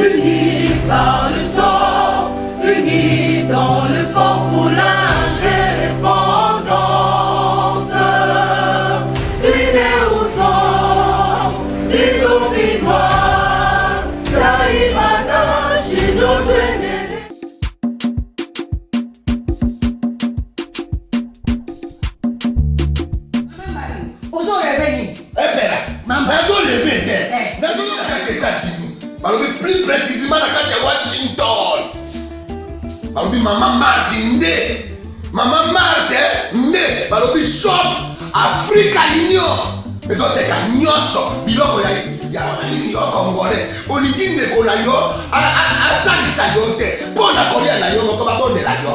unis par le sang, unis dans le fort pour l'indépendance. Unis aux hommes, si oublie noirs, Taïmada, Chido, plus précisément dans Washington. Maman Martin Maman Martin shop Africa Union. Mais donc t'es qu'à nyonso biloko ya congolais. Olingi ndeko na yo asalisa yo te. Mpona kolia na yo moko babondela yo.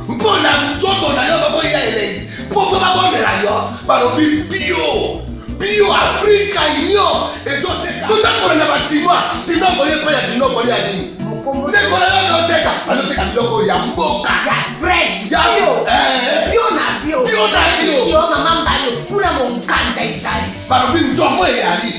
Mpona nzoto na yo moko ya elei. Po babondela yo balobi bio Africa Union. Et donc t'es qu'à tout na basima sinon kolia pa ya sinon kolia ni. Ndeko na yo teka aloteka biloko ya mboka ya fresh ya bio na bio mama mbalo kuna monkanja izali balobi nzomo eyali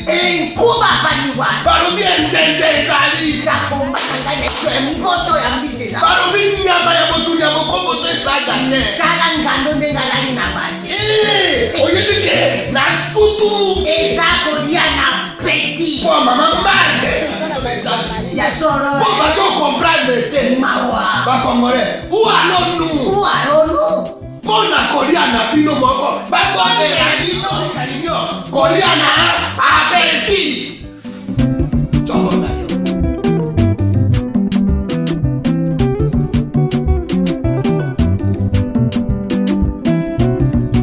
nkuba baliwa balobi enjenje ezali zakombanga na mpoto ya mbiseza balobi nyama ya botu ya bokomboto ezaga te kala ngando ndengalali na basi oyebike na sutu eza kolia na peti po mama mbande ya soro po bato comprendre te mawa bakongolais où allons-nous pona kolia na bino moko bakondela bino kalinyo kolia na apeti chokona yo.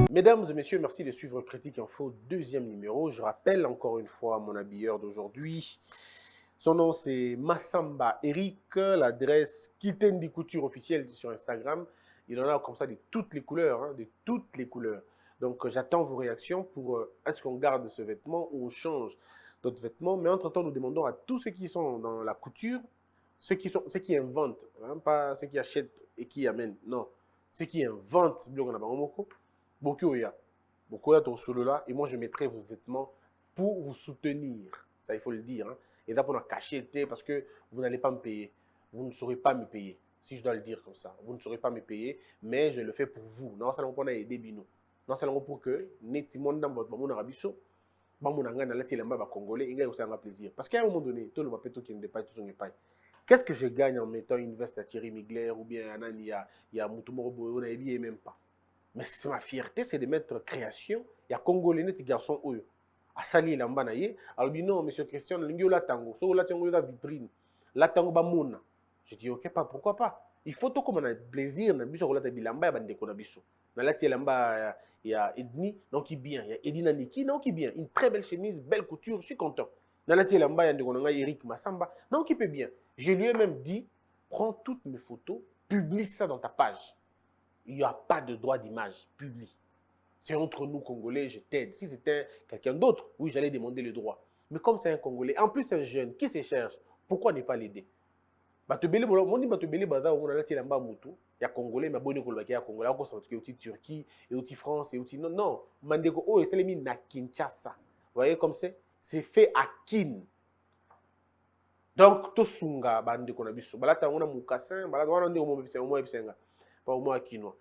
Mesdames et messieurs, merci de suivre Critique Info, deuxième numéro. Je rappelle encore une fois mon habilleur d'aujourd'hui. Son nom c'est Massamba Eric, l'adresse Kitendi Couture officielle sur Instagram. Il en a comme ça de toutes les couleurs, de toutes les couleurs. Donc j'attends vos réactions pour est-ce qu'on garde ce vêtement ou on change d'autres vêtements. Mais entre-temps, nous demandons à tous ceux qui sont dans la couture, ceux qui inventent, hein, pas ceux qui achètent et qui amènent, non. Ceux qui inventent, beaucoup y a ton solo là, et moi je mettrai vos vêtements pour vous soutenir. Ça, il faut le dire. Hein. Et là, pour cacher, parce que vous n'allez pas me payer. Vous ne saurez pas me payer. Si je dois le dire comme ça. Vous ne saurez pas me payer, mais je le fais pour vous. Non, ça ne va pas aider Bino. Non, ça ne va pour que, netimon dans votre monde arabiso, congolais, il y a aussi un plaisir. Parce qu'à un moment donné, tout le monde qui ne dépasse tout son épaille. Qu'est-ce que je gagne en mettant une veste à Thierry Mugler ou bien il y a Moutoumoro Boyo, on n'a même pas. Mais c'est ma fierté, c'est de mettre création. Il y a Congolais, des garçons, eux. À Sali Lamba naye, alors dit non, monsieur Christian, l'ingio la tango, so la tango la vitrine, la tango ba mona. Je dis ok, pas pourquoi pas. Il faut tout comme on a plaisir, na biso la tabilamba ba ndeko na biso. Na la lamba il y a Edni, donc qui bien, il y a Edina Niki, non qui bien, une très belle chemise, belle couture, je suis content. Na la lamba il y a ndeko na Eric Massamba, non qui peut bien. Je lui ai même dit, prends toutes mes photos, publie ça dans ta page. Il n'y a pas de droit d'image, publie. C'est entre nous Congolais, je t'aide. Si c'était quelqu'un d'autre, oui, j'allais demander le droit. Mais comme c'est un Congolais, en plus c'est un jeune, qui se cherche, pourquoi ne pas l'aider? Batobele, mon dit Batobele, on a là, il y a Congolais, mais bon, il y a Congolais, il y a Turquie, il y a France, il y a non, non, Mandeko, oh, c'est les mines à Kinshasa. Vous voyez comme c'est fait à Kin. Donc, tout sunga, Bandeko Nabiso, Balata, on a Moukassin, Balata, on a au moins pas au moins Kinois.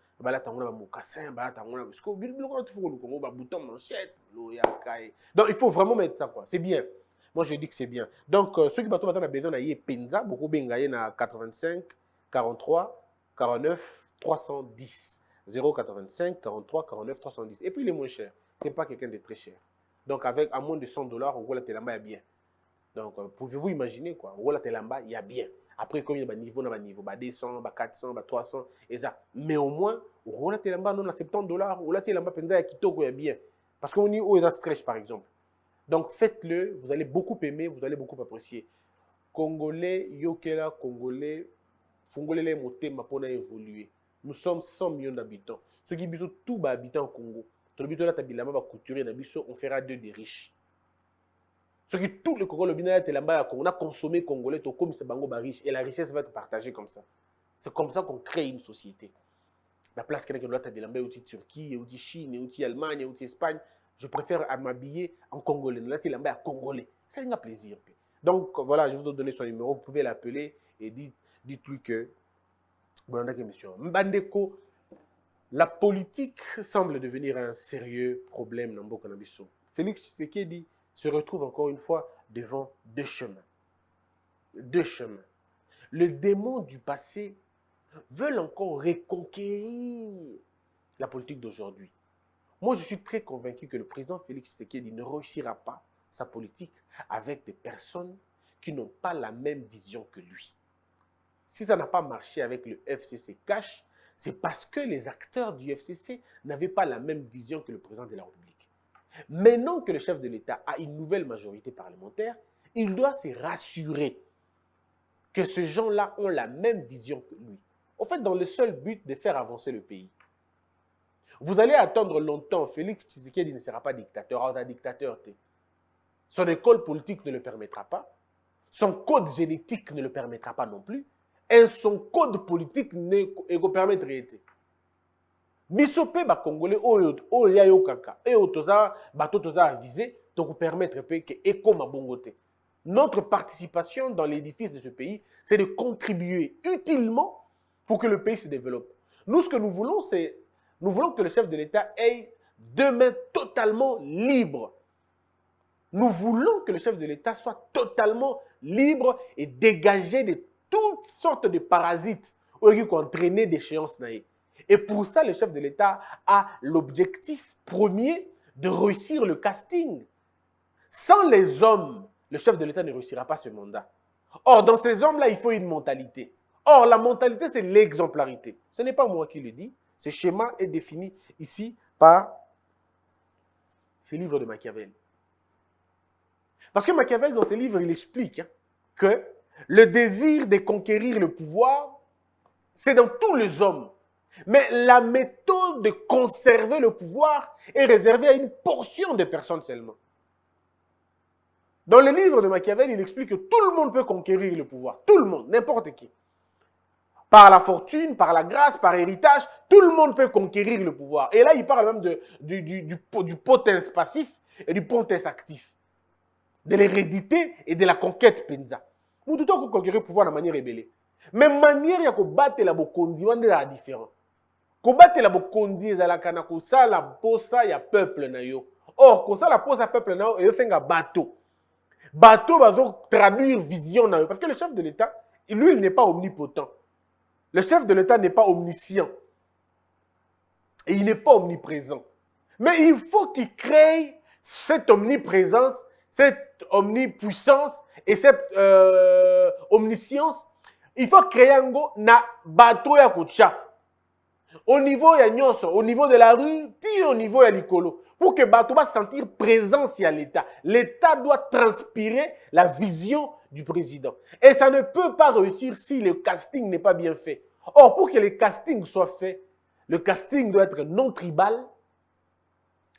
Donc il faut vraiment mettre ça quoi. C'est bien. Moi je dis que c'est bien. Donc ceux qui ont besoin de Penza, beaucoup bengaye na 85 43 49 310 085 43 49 310. Et puis il est moins cher. C'est pas quelqu'un de très cher. Donc avec à moins de $100, on voit la telamba il y a bien. Donc pouvez-vous imaginer quoi. On voit la telamba il y a bien. Après, comme il y a un niveau, 200, 400, 300, et ça. Mais au moins, on a $70, on a $70 bien. Parce qu'on dit, oh, il y a stretch, par exemple. Donc, faites-le, vous allez beaucoup aimer, vous allez beaucoup apprécier. Congolais, Yokela, Congolais, les motema pour évoluer. Nous sommes 100 millions d'habitants. Ceux qui sont tous les habitants au Congo, on fera d'eux des riches. Ce qui tout le Congo, on a consommé congolais, comme c'est bango riche, et la richesse va être partagée comme ça. C'est comme ça qu'on crée une société. La place qu'il y a dans Turquie, Chine, Allemagne, Espagne, je préfère m'habiller en congolais. Là, il y a congolais. C'est un plaisir. Donc voilà, je vous ai donné son numéro, vous pouvez l'appeler et dites-lui que bon, monsieur Mbandeko, la politique semble devenir un sérieux problème dans Mboka Nabiso. Félix Tshisekedi se retrouve encore une fois devant deux chemins. Deux chemins. Le démon du passé veut encore reconquérir la politique d'aujourd'hui. Moi, je suis très convaincu que le président Félix Tshisekedi ne réussira pas sa politique avec des personnes qui n'ont pas la même vision que lui. Si ça n'a pas marché avec le FCC Cash, c'est parce que les acteurs du FCC n'avaient pas la même vision que le président de la République. Maintenant que le chef de l'État a une nouvelle majorité parlementaire, il doit se rassurer que ces gens-là ont la même vision que lui. En fait, dans le seul but de faire avancer le pays. Vous allez attendre longtemps, Félix Tshisekedi ne sera pas dictateur, un dictateur. Son école politique ne le permettra pas, son code génétique ne le permettra pas non plus, et son code politique ne le permettra pas. Bisope ba Congolais oyo ya yo kaka et otoza bato toza avisé donc permettre que éco mabongote. Notre participation dans l'édifice de ce pays, c'est de contribuer utilement pour que le pays se développe. Nous, ce que nous voulons, c'est nous voulons que le chef de l'État ait deux mains totalement libres. Nous voulons que le chef de l'État soit totalement libre et dégagé de toutes sortes de parasites qui ont entraîné d'échéances. Et pour ça, le chef de l'État a l'objectif premier de réussir le casting. Sans les hommes, le chef de l'État ne réussira pas ce mandat. Or, dans ces hommes-là, il faut une mentalité. Or, la mentalité, c'est l'exemplarité. Ce n'est pas moi qui le dis. Ce schéma est défini ici par ce livre de Machiavel. Parce que Machiavel, dans ce livre, il explique que le désir de conquérir le pouvoir, c'est dans tous les hommes. Mais la méthode de conserver le pouvoir est réservée à une portion de personnes seulement. Dans le livre de Machiavel, il explique que tout le monde peut conquérir le pouvoir. Tout le monde, n'importe qui. Par la fortune, par la grâce, par héritage, tout le monde peut conquérir le pouvoir. Et là, il parle même du potens passif et du potens actif. De l'hérédité et de la conquête penza. Nous tout le conquérir le pouvoir de manière rébellée. Mais manière ya ko battre la bokondi wana la différent. Ko battre la bokondi ezalaka na ko sala posa ya peuple na yo. Or ko sala posa peuple na yo e fenga bateau. Bateau va donc traduire vision na yo parce que le chef de l'État, lui il n'est pas omnipotent. Le chef de l'État n'est pas omniscient. Et il n'est pas omniprésent. Mais il faut qu'il crée cette omniprésence, cette omnipuissance et cette omniscience. Il faut créer un go na bateau ya kocha. Au niveau ya nyonso, au niveau de la rue, puis au niveau ya likolo. Pour que bateau va sentir présence à l'État. L'État doit transpirer la vision du président. Et ça ne peut pas réussir si le casting n'est pas bien fait. Or, pour que le casting soit fait, le casting doit être non tribal,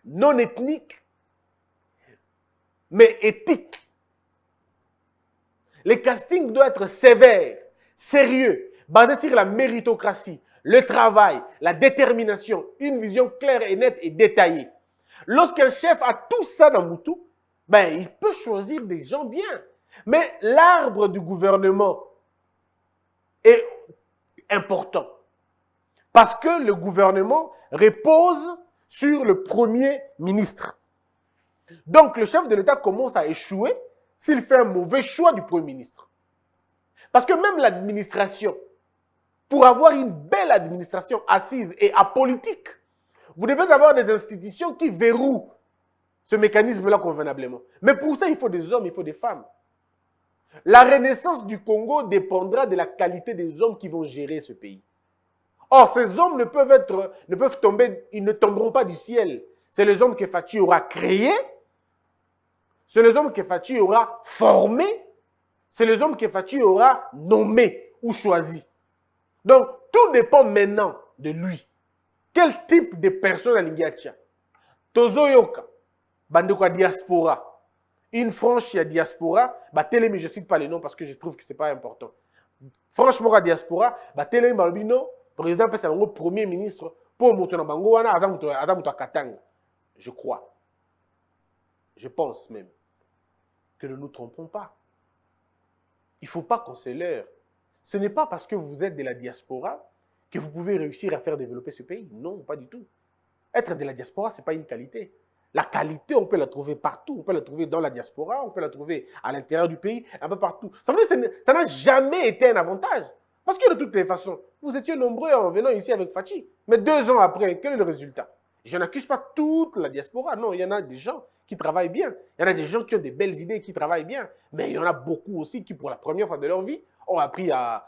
non ethnique, mais éthique. Le casting doit être sévère, sérieux, basé sur la méritocratie, le travail, la détermination, une vision claire et nette et détaillée. Lorsqu'un chef a tout ça dans Moutou, ben, il peut choisir des gens bien. Mais l'arbre du gouvernement est important. Parce que le gouvernement repose sur le premier ministre. Donc le chef de l'État commence à échouer s'il fait un mauvais choix du premier ministre. Parce que même l'administration, pour avoir une belle administration assise et apolitique, vous devez avoir des institutions qui verrouillent ce mécanisme-là convenablement. Mais pour ça, il faut des hommes, il faut des femmes. La renaissance du Congo dépendra de la qualité des hommes qui vont gérer ce pays. Or, ces hommes ne peuvent tomber, ils ne tomberont pas du ciel. C'est les hommes que Fachi aura créés, c'est les hommes que Fachi aura formés, c'est les hommes que Fachi aura nommés ou choisis. Donc, tout dépend maintenant de lui. Quel type de personne Alingiatia? Tozoyoka, Bandeko diaspora. Une franche diaspora, mais je ne cite pas les noms parce que je trouve que ce n'est pas important. Franchement, la diaspora, Télémi Balbino, président le premier ministre, pour Moutona Bangoana, Adamuta Katanga. Je pense même que ne nous trompons pas. il ne faut pas qu'on se leurre. Ce n'est pas parce que vous êtes de la diaspora que vous pouvez réussir à faire développer ce pays. Non, pas du tout. Être de la diaspora, ce n'est pas une qualité. La qualité, on peut la trouver partout. On peut la trouver dans la diaspora, on peut la trouver à l'intérieur du pays, un peu partout. Ça veut dire que ça n'a jamais été un avantage. Parce que de toutes les façons, vous étiez nombreux en venant ici avec Fachi. Mais 2 ans après, quel est le résultat? Je n'accuse pas toute la diaspora. Non, il y en a des gens qui travaillent bien. Il y en a des gens qui ont des belles idées, qui travaillent bien. Mais il y en a beaucoup aussi qui, pour la première fois de leur vie, ont appris à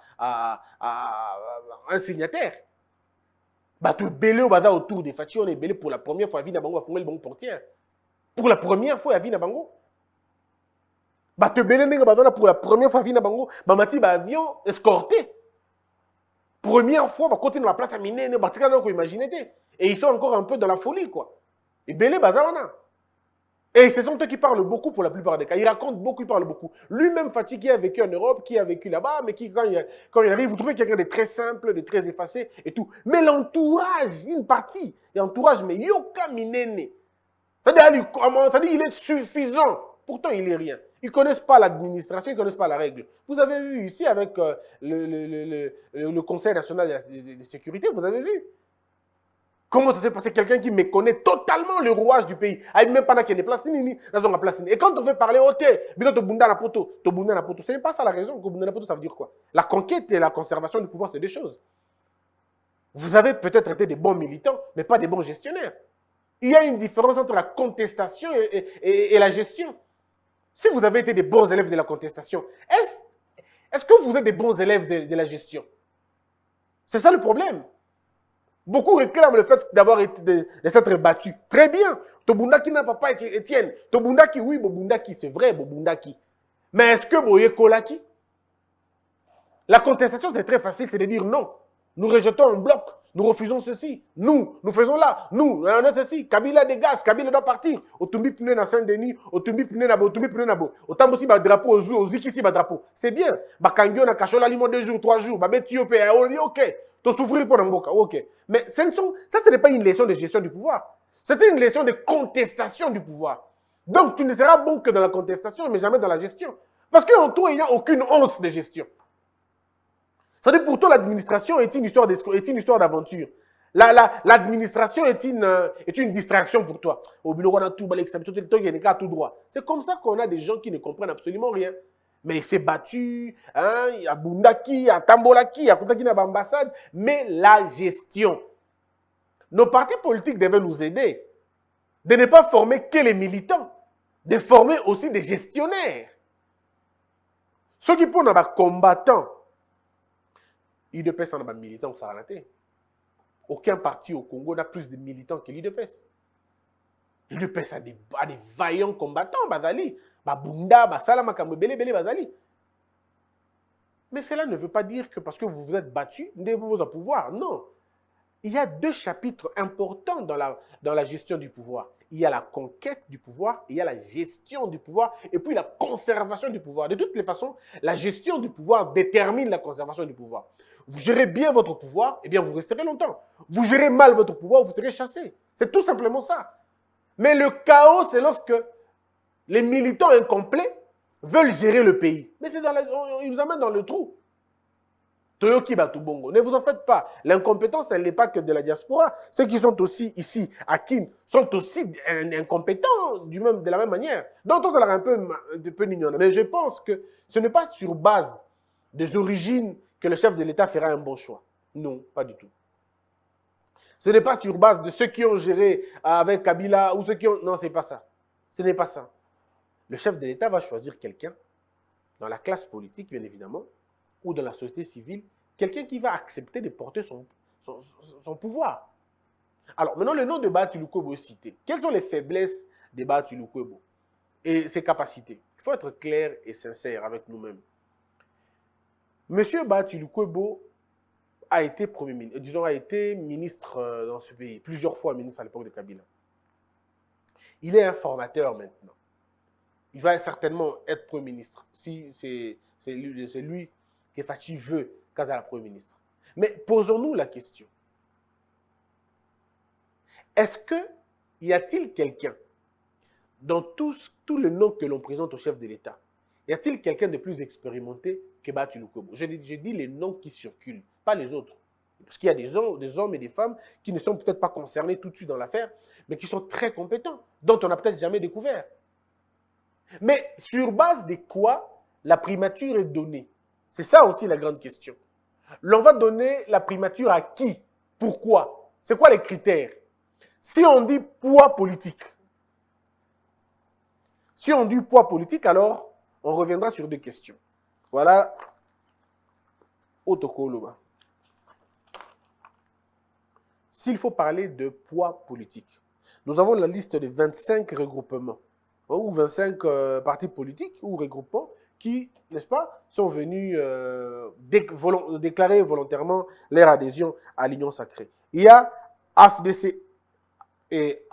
un signataire. Bateau belé au bada autour des Fachi, on est belé pour la première fois à Vina Bango, à Fongel Bango Portière. Pour la première fois à Vina Bango. Bateau belé n'est pas pour la première fois à Vina Bango, Bamati avion escorté. Première fois, bah, côté de la place à Miné, ne batika non imaginez. Et ils sont encore un peu dans la folie, quoi. Et belé bazawana. Et ce sont eux qui parlent beaucoup pour la plupart des cas. Ils racontent beaucoup, ils parlent beaucoup. Lui-même, Fatih, qui a vécu en Europe, qui a vécu là-bas, mais qui, quand il arrive, vous trouvez quelqu'un de très simple, de très effacé et tout. Mais l'entourage, une partie, l'entourage, mais yoka minene. C'est-à-dire, il est suffisant. Pourtant, il n'est rien. Ils ne connaissent pas l'administration, ils ne connaissent pas la règle. Vous avez vu ici avec le Conseil national de sécurité, vous avez vu. Comment ça s'est passé? Quelqu'un qui méconnaît totalement le rouage du pays. Il même pas qu'il y a des places, et quand on veut parler, ce n'est pas ça la raison. Ça veut dire quoi? La conquête et la conservation du pouvoir, c'est des choses. Vous avez peut-être été des bons militants, mais pas des bons gestionnaires. Il y a une différence entre la contestation et la gestion. Si vous avez été des bons élèves de la contestation, est-ce que vous êtes des bons élèves de la gestion? C'est ça le problème. Beaucoup réclament le fait d'avoir été de s'être battu. Très bien. Tobundaki n'a pas été Étienne. Tobundaki, oui, Bobundaki, c'est vrai, Bobundaki. Mais est-ce que Boye Kolaki? La contestation, c'est très facile, c'est de dire non. Nous rejetons en bloc. Nous refusons ceci. Nous faisons là. Nous, on a ceci. Kabila dégage. Kabila doit partir. Otumbi pneu na Saint-Denis. Otumbi pneu na bo. Otumbi pneu na bo. Otambo aussi ba drapeau aux Zikisi ba drapeau. C'est bien. Bakangyo na Kachola limo 2 jours, 3 jours. Ba betio pe ok. To souffrir pour Namboka. Ok. Mais ça, ce n'est pas une leçon de gestion du pouvoir. C'était une leçon de contestation du pouvoir. Donc, tu ne seras bon que dans la contestation, mais jamais dans la gestion. Parce qu'en toi, il n'y a aucune once de gestion. C'est-à-dire, pour toi, l'administration est une histoire d'aventure. L'administration est une distraction pour toi. C'est comme ça qu'on a des gens qui ne comprennent absolument rien. Mais il s'est battu, hein, il y a Bundaki, il y a Tambolaki, il y a Koutaki dans l'ambassade, mais la gestion. Nos partis politiques devaient nous aider de ne pas former que les militants, de former aussi des gestionnaires. Ceux qui font des combattants, l'UDPS en a des militants, ça a raté. Aucun parti au Congo n'a plus de militants que l'UDPS. L'UDPS a des vaillants combattants, Bazali. Babunda, Basalama, Kamebele, Bele, Bazali. Mais cela ne veut pas dire que parce que vous vous êtes battu, vous devez vous en pouvoir. Non. Il y a 2 chapitres importants dans la gestion du pouvoir. Il y a la conquête du pouvoir, il y a la gestion du pouvoir, et puis la conservation du pouvoir. De toutes les façons, la gestion du pouvoir détermine la conservation du pouvoir. Vous gérez bien votre pouvoir, eh bien vous resterez longtemps. Vous gérez mal votre pouvoir, vous serez chassé. C'est tout simplement ça. Mais le chaos, c'est lorsque les militants incomplets veulent gérer le pays. Mais ils nous amènent dans le trou. Toyoki Batubongo. Ne vous en faites pas. L'incompétence, elle n'est pas que de la diaspora. Ceux qui sont aussi ici, à Kin, sont aussi incompétents de la même manière. Donc, ça a l'air un peu mignon. Mais je pense que ce n'est pas sur base des origines que le chef de l'État fera un bon choix. Non, pas du tout. Ce n'est pas sur base de ceux qui ont géré avec Kabila ou ceux qui ont... Non, ce n'est pas ça. Ce n'est pas ça. Le chef de l'État va choisir quelqu'un, dans la classe politique, bien évidemment, ou dans la société civile, quelqu'un qui va accepter de porter son pouvoir. Alors, maintenant, le nom de Bahati Lukwebo est cité. Quelles sont les faiblesses de Bahati Lukwebo et ses capacités? Il faut être clair et sincère avec nous-mêmes. Monsieur Bahati Lukwebo a été a été ministre dans ce pays, plusieurs fois ministre à l'époque de Kabila. Il est un formateur maintenant. Il va certainement être Premier ministre, si c'est lui que Fachi veut Kazala Premier ministre. Mais posons-nous la question. Est-ce que y a-t-il quelqu'un dans tous les noms que l'on présente au chef de l'État Y a-t-il quelqu'un de plus expérimenté que Batu Lukwebo? Je dis les noms qui circulent, pas les autres. Parce qu'il y a des hommes et des femmes qui ne sont peut-être pas concernés tout de suite dans l'affaire, mais qui sont très compétents, dont on n'a peut-être jamais découvert. Mais sur base de quoi la primature est donnée? C'est ça aussi la grande question. L'on va donner la primature à qui? Pourquoi? C'est quoi les critères? Si on dit poids politique, alors on reviendra sur deux questions. Voilà. Otokoloba. S'il faut parler de poids politique, nous avons la liste de 25 regroupements, ou 25 partis politiques ou regroupements qui, n'est-ce pas, sont venus déclarer volontairement leur adhésion à l'Union sacrée. Il y a AFDC et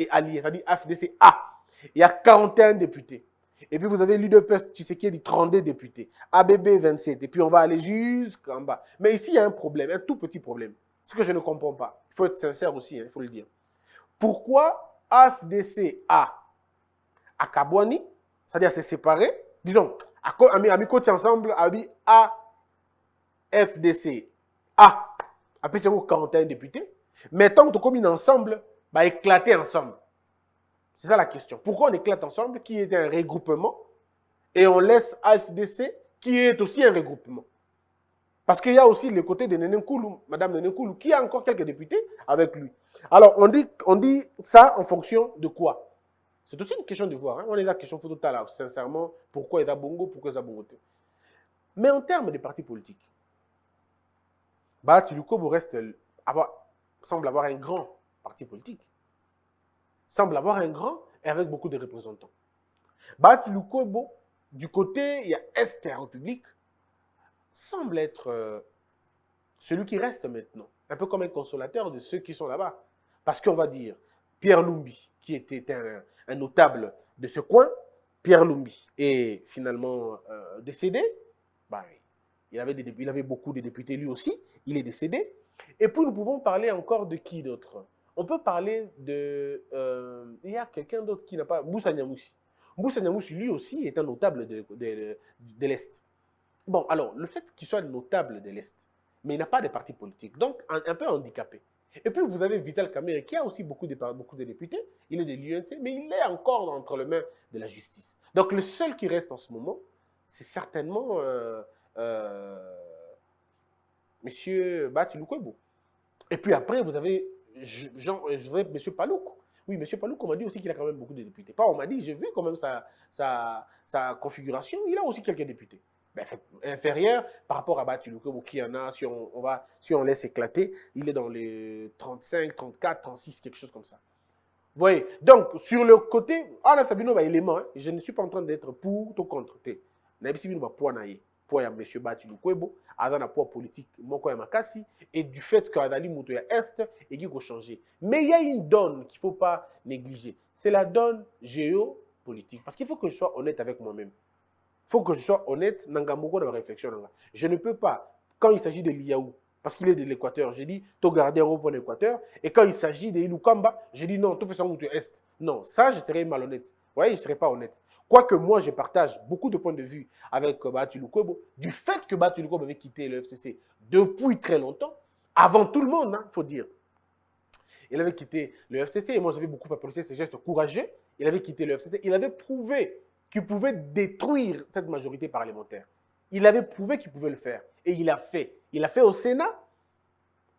alliés, c'est-à-dire AFDC-A. Il y a 41 députés. Et puis vous avez l'UDPS Tshisekedi, 32 députés. ABB, 27. Et puis on va aller jusqu'en bas. Mais ici, il y a un problème, un tout petit problème. Ce que je ne comprends pas. Il faut être sincère aussi, il faut le dire. Pourquoi AFDC-A à Kabouani, c'est-à-dire c'est séparé, disons, à côté ensemble, à FDC A, après c'est 41 députés, mais tant que commune ensemble, bah éclater ensemble. C'est ça la question. Pourquoi on éclate ensemble, qui est un regroupement, et on laisse AFDC, qui est aussi un regroupement? Parce qu'il y a aussi le côté de Nenenkoulou, Madame Nenenkoulou, qui a encore quelques députés avec lui. Alors, on dit ça en fonction de quoi? C'est aussi une question de voir. Hein? On est là, question tout à l'heure, sincèrement, pourquoi il y a Bongo, pourquoi il y a Bongoté. Mais en termes de partis politiques, Batu Lukwebo semble avoir un grand parti politique. Semble avoir un grand et avec beaucoup de représentants. Batu Lukwebo, du côté, il y a Est République, semble être celui qui reste maintenant. Un peu comme un consolateur de ceux qui sont là-bas. Parce qu'on va dire, Pierre Lumbi, qui était un notable de ce coin, Pierre Lumbi est finalement décédé. Bah, il avait beaucoup de députés lui aussi, il est décédé. Et puis nous pouvons parler encore de qui d'autre? On peut parler de... il y a quelqu'un d'autre qui n'a pas... Moussa Niamoussi. Moussa Niamoussi, lui aussi, est un notable de l'Est. Bon, alors, le fait qu'il soit notable de l'Est, mais il n'a pas de parti politique, donc un peu handicapé. Et puis, vous avez Vital Kamerhe, qui a aussi beaucoup de députés, il est de l'UNC, mais il est encore entre les mains de la justice. Donc, le seul qui reste en ce moment, c'est certainement M. Batu Lukwebo. Et puis après, vous avez M. Palouk. Oui, M. Palouk, on m'a dit aussi qu'il a quand même beaucoup de députés. Pas, on m'a dit, j'ai vu quand même sa configuration, il a aussi quelques députés. Ben, inférieur par rapport à Batu Lukwebo, qui en a, si on laisse éclater, il est dans les 35, 34, 36, quelque chose comme ça. Vous voyez, donc sur le côté, Alain Sabino va élément, hein, je ne suis pas en train d'être pour ou contre. Naïbisibino va poinailler. Poya M. Batu Lukwebo, Adana poids politique, Moko ya Makasi, et du fait qu'Adali Moutoya Est, et qui va changer. Mais il y a une donne qu'il ne faut pas négliger. C'est la donne géopolitique. Parce qu'il faut que je sois honnête avec moi-même. Il faut que je sois honnête dans ma réflexion. Je ne peux pas, quand il s'agit de l'Iaou, parce qu'il est de l'Équateur, j'ai dit, tu garder un pour l'Équateur. Et quand il s'agit de Ilukamba, j'ai dit non, tu peux s'en Est. Non, ça, je serais malhonnête. Vous voyez, je ne serais pas honnête. Quoique moi, je partage beaucoup de points de vue avec Batu Lukwebo, du fait que Batu Lukwebo avait quitté le FCC depuis très longtemps, avant tout le monde, il faut dire. Il avait quitté le FCC, et moi, j'avais beaucoup apprécié ses gestes courageux. Il avait quitté le FCC. Il avait prouvé qu'il pouvait détruire cette majorité parlementaire. Il avait prouvé qu'il pouvait le faire. Et il a fait. Il a fait au Sénat.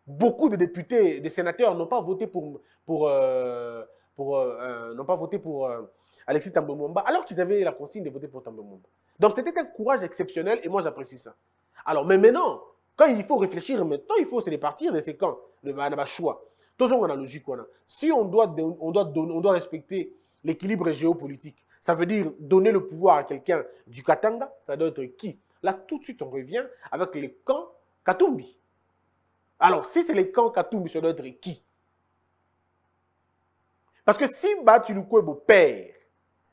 Beaucoup de députés, des sénateurs n'ont pas voté pour Alexis Thambwe Mwamba, alors qu'ils avaient la consigne de voter pour Thambwe Mwamba. Donc c'était un courage exceptionnel et moi j'apprécie ça. Alors, mais maintenant, quand il faut réfléchir, maintenant il faut se départir de ces camps, de choix. Tous on a la logique. Si on doit respecter l'équilibre géopolitique, ça veut dire donner le pouvoir à quelqu'un du Katanga, ça doit être qui? Là, tout de suite, on revient avec les camps Katumbi. Alors, si c'est les camps Katumbi, ça doit être qui? Parce que si Batu Lukwebo perd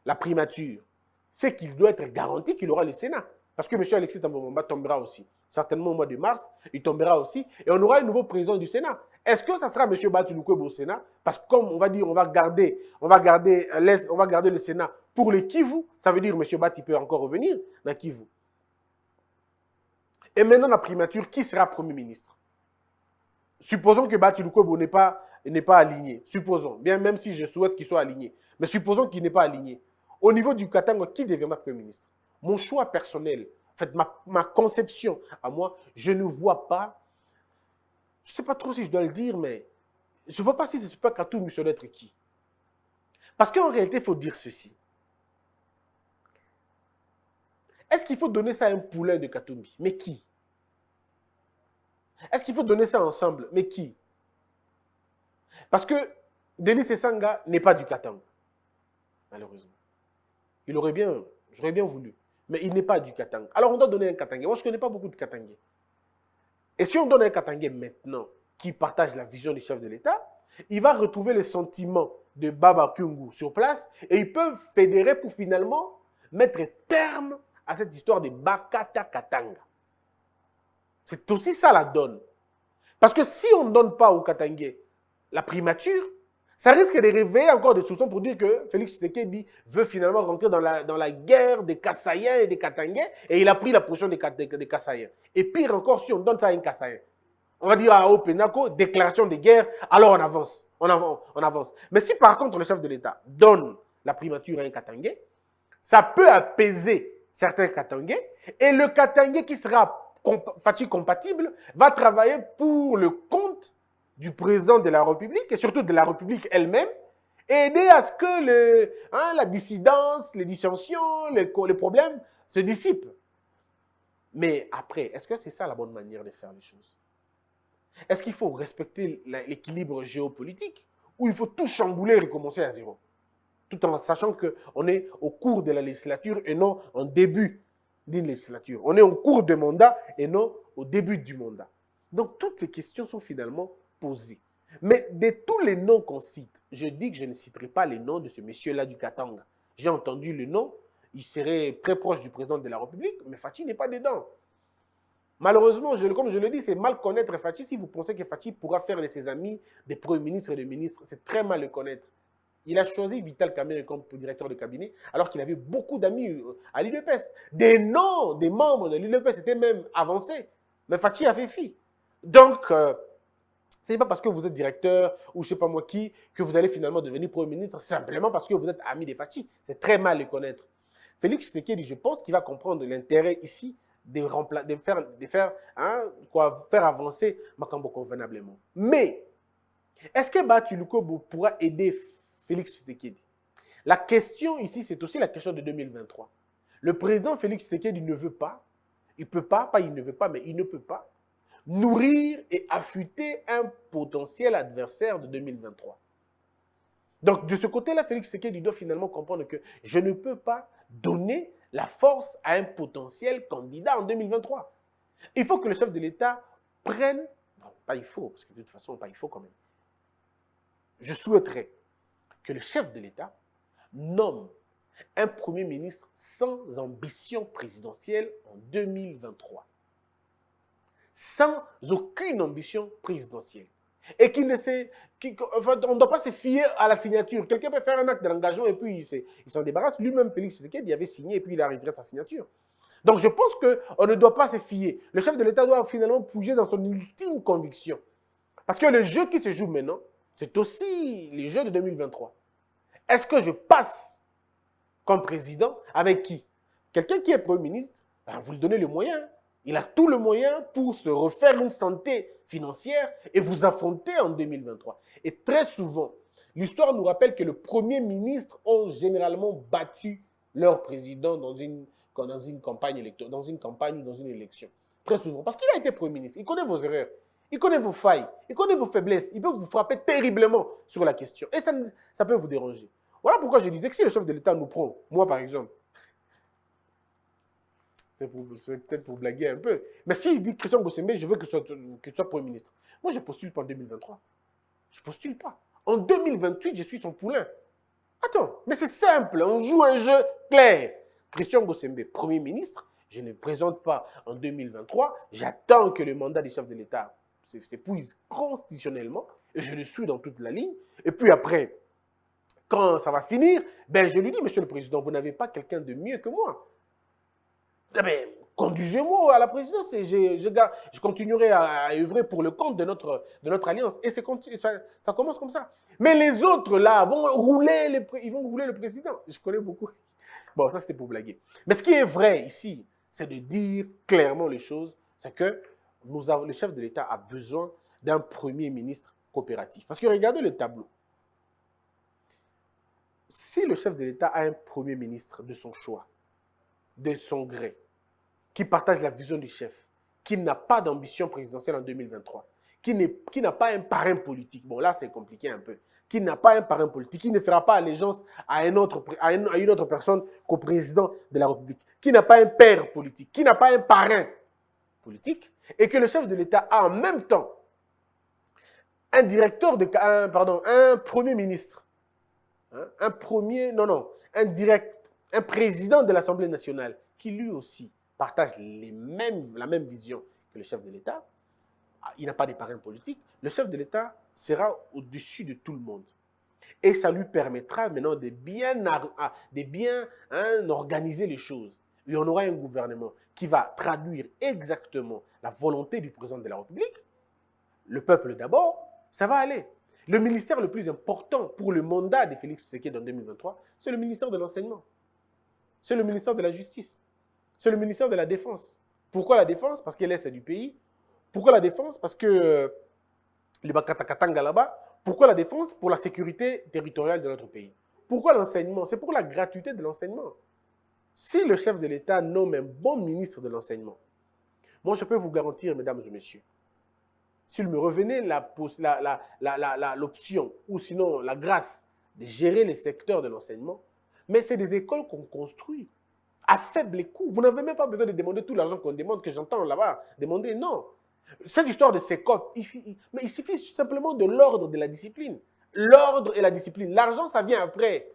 la primature, c'est qu'il doit être garanti qu'il aura le Sénat. Parce que M. Alexis Thambwe Mwamba tombera aussi. Certainement au mois de mars, il tombera aussi. Et on aura un nouveau président du Sénat. Est-ce que ça sera M. Batulukwebe au Sénat? Parce que comme on va dire, on va garder le Sénat pour le Kivu, ça veut dire M. Bati peut encore revenir dans Kivu. Et maintenant, la primature, qui sera Premier ministre? Supposons que Batulukwebe n'est pas aligné. Supposons, bien même si je souhaite qu'il soit aligné. Mais supposons qu'il n'est pas aligné. Au niveau du Katanga, qui deviendra Premier ministre? Mon choix personnel, en fait, ma conception à moi, je ne vois pas, je ne sais pas trop si je dois le dire, mais je ne vois pas si ce n'est pas Katumbi sur d'être qui. Parce qu'en réalité, il faut dire ceci. Est-ce qu'il faut donner ça à un poulain de Katumbi? Mais qui? Est-ce qu'il faut donner ça ensemble? Mais qui? Parce que Denis Esanga n'est pas du Katanga, malheureusement. J'aurais bien voulu, mais il n'est pas du Katanga. Alors on doit donner un Katangais. Moi, je ne connais pas beaucoup de Katangais. Et si on donne un Katangais maintenant qui partage la vision du chef de l'État, il va retrouver les sentiments de Baba Kyungu sur place et ils peuvent fédérer pour finalement mettre terme à cette histoire de Bakata Katanga. C'est aussi ça la donne. Parce que si on ne donne pas au Katangais la primature, ça risque de réveiller encore des soupçons pour dire que Félix Tshisekedi veut finalement rentrer dans la guerre des Kassaïens et des Katangais et il a pris la position des Kassaïens. Et pire encore, si on donne ça à un Kassaïen, on va dire à Openako, déclaration de guerre, alors on avance. On avance. Mais si par contre le chef de l'État donne la primature à un Katangais, ça peut apaiser certains Katangais et le Katangais qui sera Fachi compatible va travailler pour le compte du président de la République et surtout de la République elle-même, et aider à ce que la dissidence, les dissensions, les problèmes se dissipent. Mais après, est-ce que c'est ça la bonne manière de faire les choses? Est-ce qu'il faut respecter l'équilibre géopolitique ou il faut tout chambouler et recommencer à zéro? Tout en sachant qu'on est au cours de la législature et non en début d'une législature. On est au cours de mandat et non au début du mandat. Donc toutes ces questions sont finalement posées. Mais de tous les noms qu'on cite, je dis que je ne citerai pas les noms de ce monsieur-là du Katanga. J'ai entendu le nom, il serait très proche du président de la République, mais Fachi n'est pas dedans. Malheureusement, comme je le dis, c'est mal connaître Fachi. Si vous pensez que Fachi pourra faire de ses amis des premiers ministres et des ministres, c'est très mal le connaître. Il a choisi Vital Kamerhe comme directeur de cabinet, alors qu'il avait beaucoup d'amis à l'UDPS. Des noms des membres de l'UDPS étaient même avancés, mais Fachi a fait fi. Donc, ce n'est pas parce que vous êtes directeur ou je ne sais pas moi qui que vous allez finalement devenir Premier ministre simplement parce que vous êtes ami de Fachi. C'est très mal le connaître. Félix Tshisekedi, je pense qu'il va comprendre l'intérêt ici de faire avancer Makambo convenablement. Mais, est-ce que Batulukwebe pourra aider Félix Tshisekedi? La question ici, c'est aussi la question de 2023. Le président Félix Tshisekedi ne veut pas, il ne peut pas, il ne veut pas, mais il ne peut pas nourrir et affûter un potentiel adversaire de 2023. Donc, de ce côté-là, Félix Tshisekedi doit finalement comprendre que je ne peux pas donner la force à un potentiel candidat en 2023. Il faut que le chef de l'État prenne... Non, pas il faut, parce que de toute façon, pas il faut quand même. Je souhaiterais que le chef de l'État nomme un Premier ministre sans ambition présidentielle en 2023. Sans aucune ambition présidentielle. Et on ne doit pas se fier à la signature. Quelqu'un peut faire un acte d'engagement et puis il s'en débarrasse. Lui-même, Félix Tshisekedi, il avait signé et puis il a retiré sa signature. Donc je pense qu'on ne doit pas se fier. Le chef de l'État doit finalement bouger dans son ultime conviction. Parce que le jeu qui se joue maintenant, c'est aussi les jeux de 2023. Est-ce que je passe comme président avec qui? Quelqu'un qui est Premier ministre, ben vous lui donnez le moyen. Il a tout le moyen pour se refaire une santé financière et vous affronter en 2023. Et très souvent, l'histoire nous rappelle que les premiers ministres ont généralement battu leur président dans une campagne électorale, dans une campagne ou dans une élection. Très souvent. Parce qu'il a été Premier ministre. Il connaît vos erreurs. Il connaît vos failles. Il connaît vos faiblesses. Il peut vous frapper terriblement sur la question. Et ça peut vous déranger. Voilà pourquoi je disais que si le chef de l'État nous prend, moi par exemple, c'est peut-être pour blaguer un peu. Mais s'il dit Christian Gossembe, je veux que tu sois Premier ministre. Moi, je ne postule pas en 2023. Je ne postule pas. En 2028, je suis son poulain. Attends, mais c'est simple. On joue un jeu clair. Christian Gossembe, Premier ministre, je ne présente pas en 2023. J'attends que le mandat du chef de l'État s'épuise constitutionnellement, et je le suis dans toute la ligne. Et puis après, quand ça va finir, ben je lui dis, Monsieur le Président, vous n'avez pas quelqu'un de mieux que moi. Eh ben, conduisez-moi à la présidence et je continuerai à œuvrer pour le compte de notre alliance. Et ça commence comme ça. Mais les autres, là, ils vont rouler le président. Je connais beaucoup. Bon, ça, c'était pour blaguer. Mais ce qui est vrai ici, c'est de dire clairement les choses. C'est que le chef de l'État a besoin d'un premier ministre coopératif. Parce que regardez le tableau. Si le chef de l'État a un premier ministre de son choix, de son gré, qui partage la vision du chef, qui n'a pas d'ambition présidentielle en 2023, qui n'a pas un parrain politique, bon là c'est compliqué un peu, qui n'a pas un parrain politique, qui ne fera pas allégeance à une autre personne qu'au président de la République, qui n'a pas un père politique, qui n'a pas un parrain politique, et que le chef de l'État a en même temps un premier ministre, un président de l'Assemblée nationale, qui lui aussi partage la même vision que le chef de l'État, il n'a pas de parrain politique, le chef de l'État sera au-dessus de tout le monde. Et ça lui permettra maintenant de bien organiser les choses. Et on aura un gouvernement qui va traduire exactement la volonté du président de la République. Le peuple d'abord, ça va aller. Le ministère le plus important pour le mandat de Félix Tshisekedi en 2023, c'est le ministère de l'Enseignement. C'est le ministère de la Justice. C'est le ministère de la Défense. Pourquoi la Défense? Parce que l'Est du pays. Pourquoi la Défense? Parce que les Bakatakatanga là-bas. Pourquoi la Défense? Pour la sécurité territoriale de notre pays. Pourquoi l'enseignement? C'est pour la gratuité de l'enseignement. Si le chef de l'État nomme un bon ministre de l'enseignement, moi je peux vous garantir, mesdames et messieurs, s'il me revenait l'option ou sinon la grâce de gérer les secteurs de l'enseignement, mais c'est des écoles qu'on construit à faible coût. Vous n'avez même pas besoin de demander tout l'argent qu'on demande, que j'entends là-bas demander. Non. Cette histoire de CECOP, mais il suffit simplement de l'ordre de la discipline. L'ordre et la discipline. L'argent, ça vient après.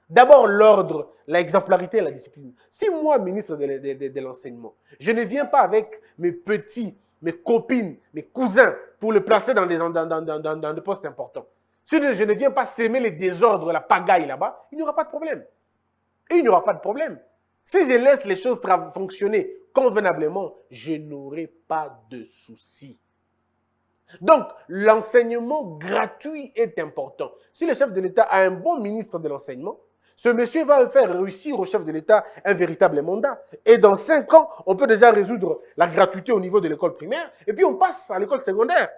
D'abord, l'ordre, l'exemplarité et la discipline. Si moi, ministre de l'enseignement, je ne viens pas avec mes petits, mes copines, mes cousins pour le placer dans des postes importants, si je ne viens pas s'aimer les désordres, la pagaille là-bas, il n'y aura pas de problème. Et il n'y aura pas de problème. Si je laisse les choses fonctionner convenablement, je n'aurai pas de soucis. Donc, l'enseignement gratuit est important. Si le chef de l'État a un bon ministre de l'enseignement, ce monsieur va faire réussir au chef de l'État un véritable mandat. Et dans 5 ans, on peut déjà résoudre la gratuité au niveau de l'école primaire, et puis on passe à l'école secondaire.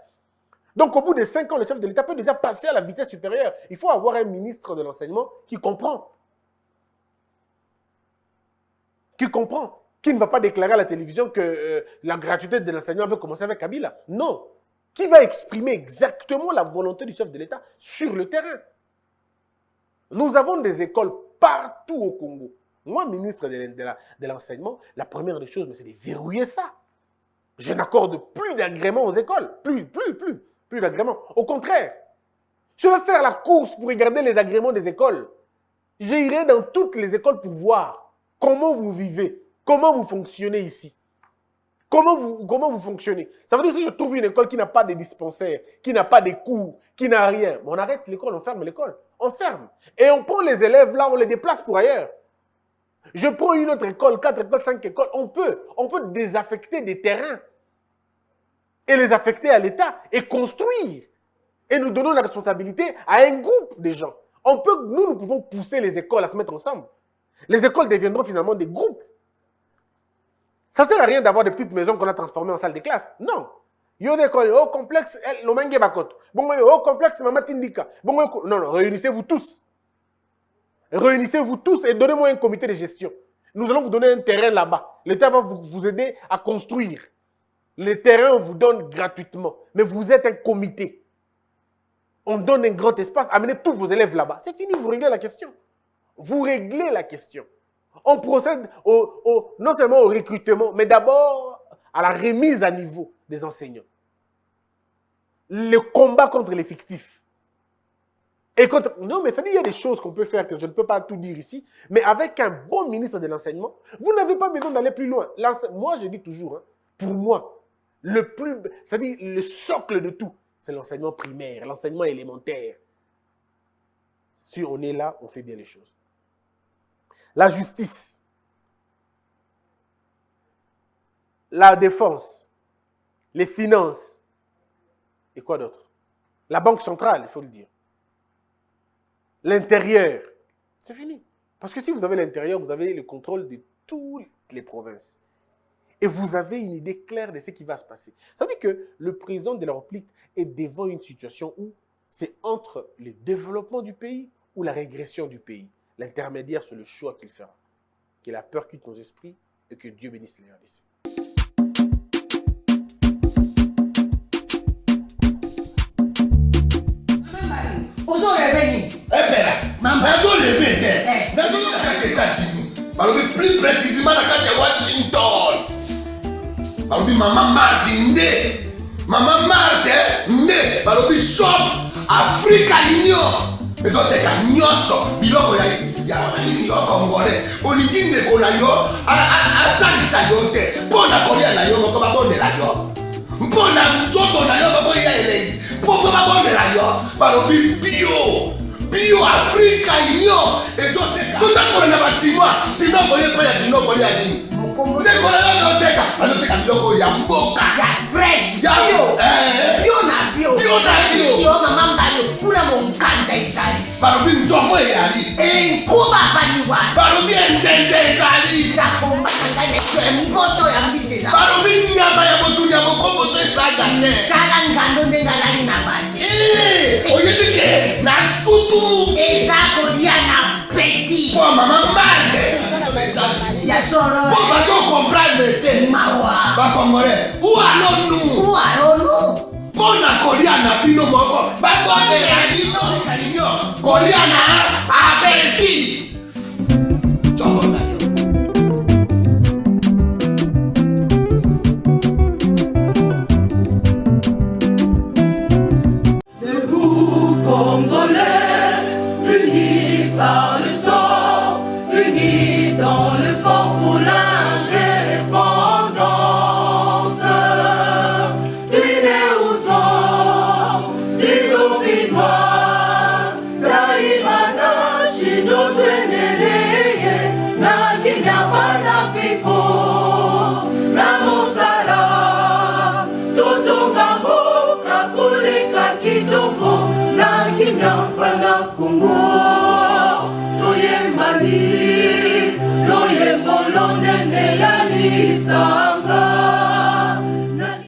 Donc, au bout de 5 ans, le chef de l'État peut déjà passer à la vitesse supérieure. Il faut avoir un ministre de l'enseignement qui comprend. Qui ne va pas déclarer à la télévision que la gratuité de l'enseignement va commencer avec Kabila. Non. Qui va exprimer exactement la volonté du chef de l'État sur le terrain. Nous avons des écoles partout au Congo. Moi, ministre de l'enseignement, la première des choses, c'est de verrouiller ça. Je n'accorde plus d'agrément aux écoles. Plus d'agrément. Au contraire, je vais faire la course pour regarder les agréments des écoles. J'irai dans toutes les écoles pour voir comment vous vivez, comment vous fonctionnez ici. Comment vous fonctionnez. Ça veut dire que si je trouve une école qui n'a pas de dispensaire, qui n'a pas de cours, qui n'a rien, on arrête l'école, on ferme l'école. On ferme. Et on prend les élèves là, on les déplace pour ailleurs. Je prends une autre école, 4 écoles, 5 écoles. On peut désaffecter des terrains et les affecter à l'État et construire. Et nous donnons la responsabilité à un groupe de gens. Nous pouvons pousser les écoles à se mettre ensemble. Les écoles deviendront finalement des groupes. Ça ne sert à rien d'avoir des petites maisons qu'on a transformées en salles de classe. Non. Il y a des écoles, au complexe, l'Omenge Bakot. Bon, au complexe, Mama Tindika. Bon, non, réunissez-vous tous. Réunissez-vous tous et donnez-moi un comité de gestion. Nous allons vous donner un terrain là-bas. L'État va vous aider à construire. Les terrains, on vous donne gratuitement. Mais vous êtes un comité. On donne un grand espace. Amenez tous vos élèves là-bas. C'est fini, vous réglez la question. Vous réglez la question. On procède non seulement au recrutement, mais d'abord à la remise à niveau des enseignants. Le combat contre les fictifs. Non, mais il y a des choses qu'on peut faire que je ne peux pas tout dire ici, mais avec un bon ministre de l'enseignement, vous n'avez pas besoin d'aller plus loin. Moi, je dis toujours, pour moi, c'est-à-dire le socle de tout, c'est l'enseignement primaire, l'enseignement élémentaire. Si on est là, on fait bien les choses. La justice, la défense, les finances, et quoi d'autre? La banque centrale, il faut le dire. L'intérieur, c'est fini. Parce que si vous avez l'intérieur, vous avez le contrôle de toutes les provinces. Et vous avez une idée claire de ce qui va se passer. Ça veut dire que le président de la République est devant une situation où c'est entre le développement du pays ou la régression du pays. L'intermédiaire, c'est le choix qu'il fera. Que la peur quitte nos esprits et que Dieu bénisse les RDC. Plus précisément dans Washington. Maman Marthe Maman Marthe shop Africa Union. Mais toi t'es qu'à nyonso biloko ya nini yo congolais. Olingi ndeko na yo asalisa yo te. Mpona kolia na yo moko babondela yo. Mpona nzoto na yo baboya elei. Po babondela yo balobi bio Africa Union. Ezoteka. Tutakola na basinois. Sino kolie pa ya sino kolia nini? Ndeko na yo azoteka. Azoteka biloko ya mboka. Ya fresh. Ya bio na bio. Yo mama mbayo kuna monkanja izali. Balobi nzomo eyali. Enkuba baniwa. Balobi enjenje ezali. Zakomba kangane kwe mpoto ya mbise za. Balobi nyama ya botunya mokombo to esaga ne. Kala ngando ndenga lali na basi. Oyedike na sutu. Ezako dia na petit. Po mama mande. Ya soro. Po bato comprendre te. Mawa. Ba congolais. Où allons-nous? Pona kolia na bino moko. Ba kolia na bino. Kolia na abeti.